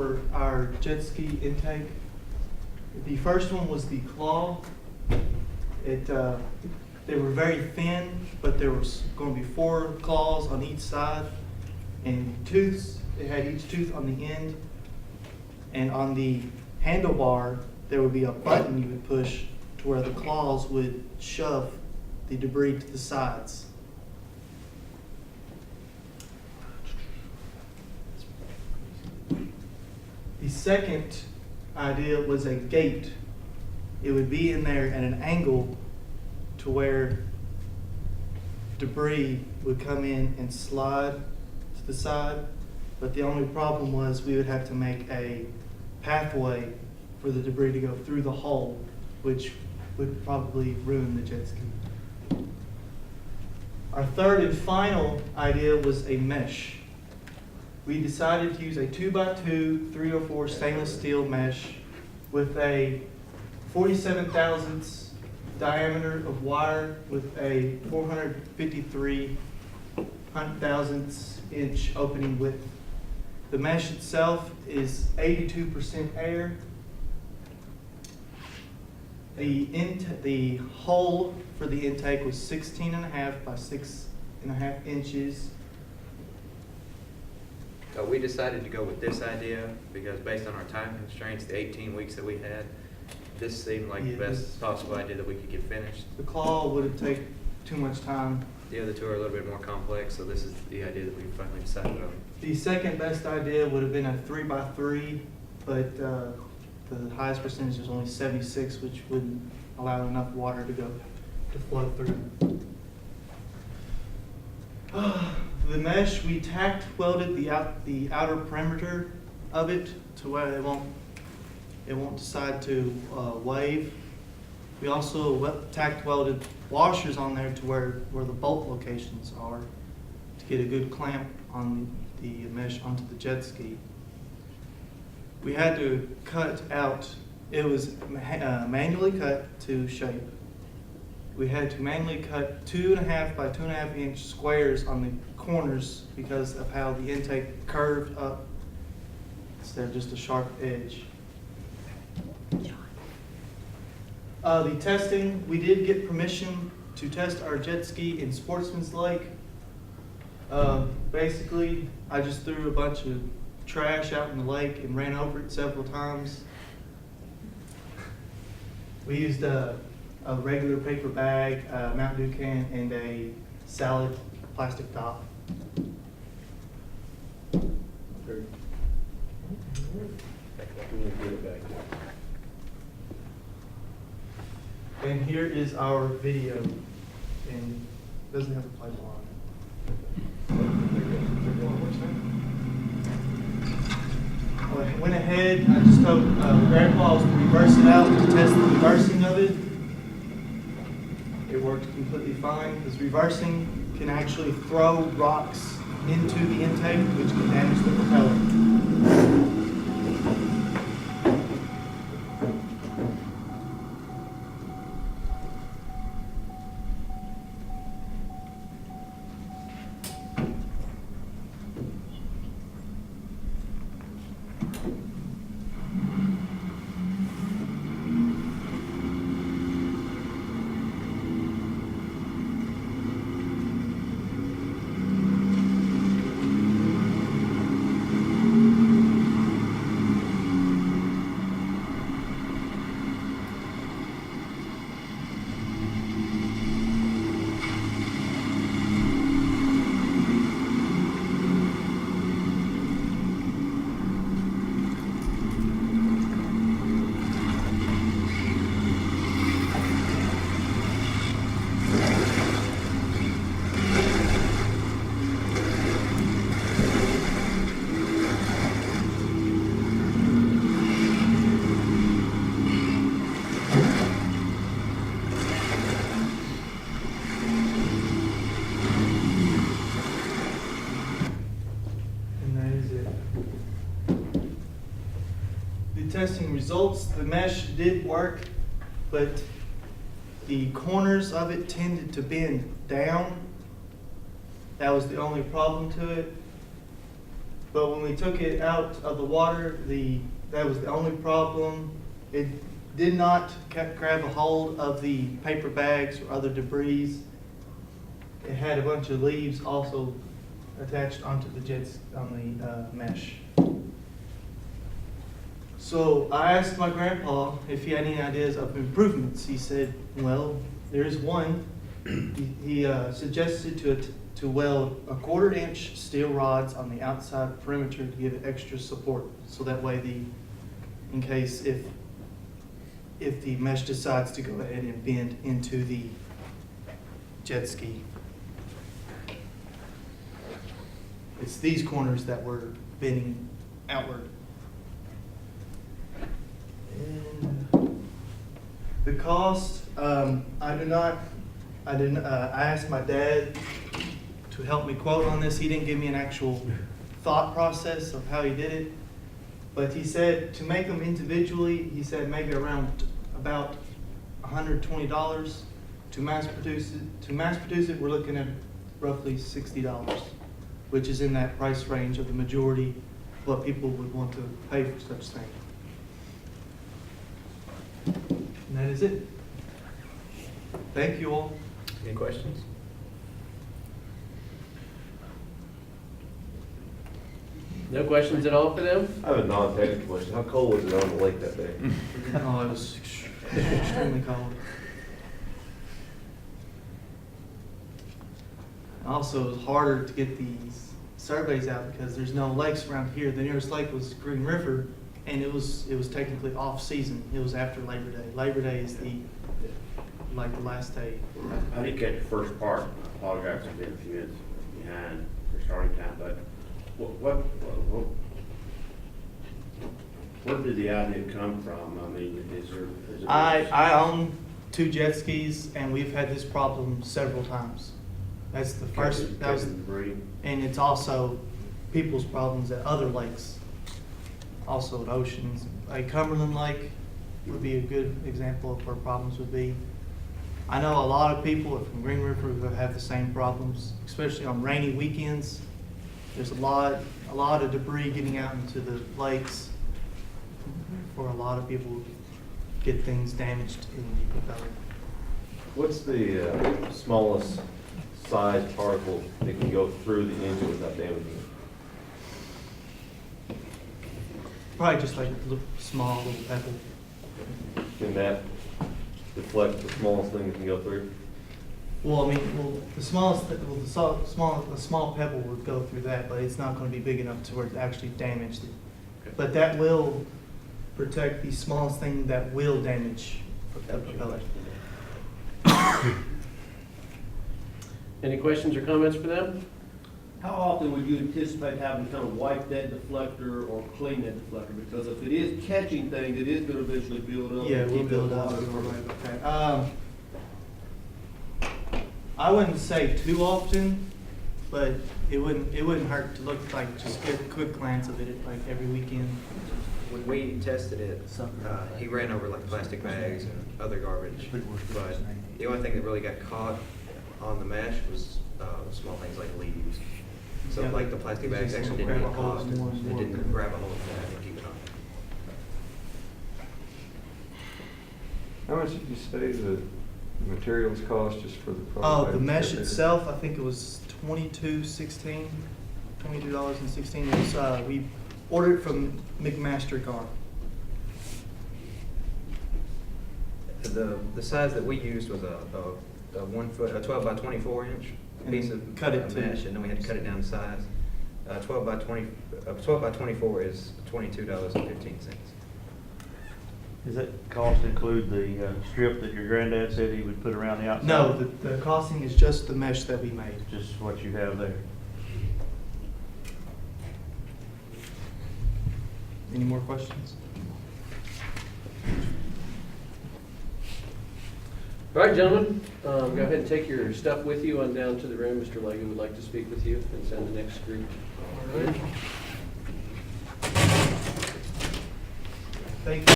For our jet ski intake, the first one was the claw. They were very thin, but there was going to be 4 claws on each side, and tooths. It had each tooth on the end, and on the handlebar there would be a button you would push to where the claws would shove the debris to the sides. The second idea was a gate. It would be in there at an angle to where debris would come in and slide to the side, but the only problem was we would have to make a pathway for the debris to go through the hole, which would probably ruin the jet ski. Our third and final idea was a mesh. We decided to use a 2x2 304 stainless steel mesh with a 47 thousandths diameter of wire with a 453 thousandths inch opening width. The mesh itself is 82% air. The hole for the intake was 16.5 by 6.5 inches. We decided to go with this idea because based on our time constraints, the 18 weeks that we had, this seemed like the best possible idea that we could get finished. The claw would take too much time. The other two are a little bit more complex, so this is the idea that we finally decided on. The second best idea would have been a 3x3, but the highest percentage was only 76, which wouldn't allow enough water to flow through. The mesh, we tack welded the outer perimeter of it to where it won't decide to wave. We also tack welded washers on there to where the bolt locations are to get a good clamp on the mesh onto the jet ski. We had to cut out, it was manually cut to shape. We had to manually cut 2.5 by 2.5 inch squares on the corners because of how the intake curved up instead of just a sharp edge. The testing, we did get permission to test our jet ski in Sportsman's Lake. Basically, I just threw a bunch of trash out in the lake and ran over it several times. We used a regular paper bag, a Mountain Dew can, and a salad plastic top. And here is our video, and it doesn't have a play on it. I went ahead, I just told Grandpa I was going to reverse it out to test the reversing of it. It worked completely fine, because reversing can actually throw rocks into the intake, which can damage the propeller. Testing results, the mesh did work, but the corners of it tended to bend down. That was the only problem to it. But when we took it out of the water, that was the only problem. It did not grab a hold of the paper bags or other debris. It had a bunch of leaves also attached onto the mesh. So I asked my grandpa if he had any ideas of improvements. He said, well, there's one. He suggested to weld a 1/4 inch steel rods on the outside perimeter to give it extra support. So that way in case if the mesh decides to go ahead and bend into the jet ski. It's these corners that were bending outward. And the cost, I asked my dad to help me quote on this. He didn't give me an actual thought process of how he did it, but he said to make them individually, he said maybe around about $120. To mass produce it, we're looking at roughly $60, which is in that price range of the majority of what people would want to pay for such thing. And that is it. Thank you all. Any questions? No questions at all for them? I have a non-technical question. How cold was it on the lake that day? Oh, it was extremely cold. Also, it was harder to get these surveys out because there's no lakes around here. The nearest lake was Green River, and it was technically off season. It was after Labor Day. Labor Day is the last day. I didn't catch the first part. I apologize for being a few minutes behind for starting time, but where did the idea come from? I mean, is there? I own 2 jet skis, and we've had this problem several times. That's the first. That was, debris. and it's also people's problems at other lakes, also at oceans. Like Cumberland Lake would be a good example of where problems would be. I know a lot of people from Green River who have the same problems, especially on rainy weekends. There's a lot of debris getting out into the lakes for a lot of people get things damaged in the propeller. What's the smallest size particle that can go through the engine without damaging it? Probably just like a small little pebble. Can that deflect the smallest thing that can go through? Well, I mean, the smallest, a small pebble would go through that, but it's not going to be big enough to where it actually damaged it. Okay. But that will protect the smallest thing that will damage the propeller. Any questions or comments for them? How often would you anticipate having to kind of wipe that deflector or clean that deflector? Because if it is catching things, it is going to eventually build up. Yeah, and we'll keep build that up. water going. Okay. I wouldn't say too often, but it wouldn't hurt to look like just get a quick glance of it like every weekend. When we tested it, he ran over like plastic bags and other garbage, but the only thing that really got caught on the mesh was small things like leaves. So Yeah, like the plastic it bags just actually grab didn't a get hold caught. more and It more. didn't grab a hold of that and keep it on. How much did you say the materials cost just for the Oh, product? the mesh itself, I think it was $22.16. It was, we ordered it from McMaster Car. The size that we used was a 12 by 24 inch piece of cut it to- mesh, and then we had to cut it down to size. 12 by 24 is $22.15. Does that cost include the strip that your granddad said he would put around the outside? No, the costing is just the mesh that we made. Just what you have there? Any more questions? All right, gentlemen, go ahead and take your stuff with you on down to the room. Mr. Legge would like to speak with you and send the next group. All right. Thank you.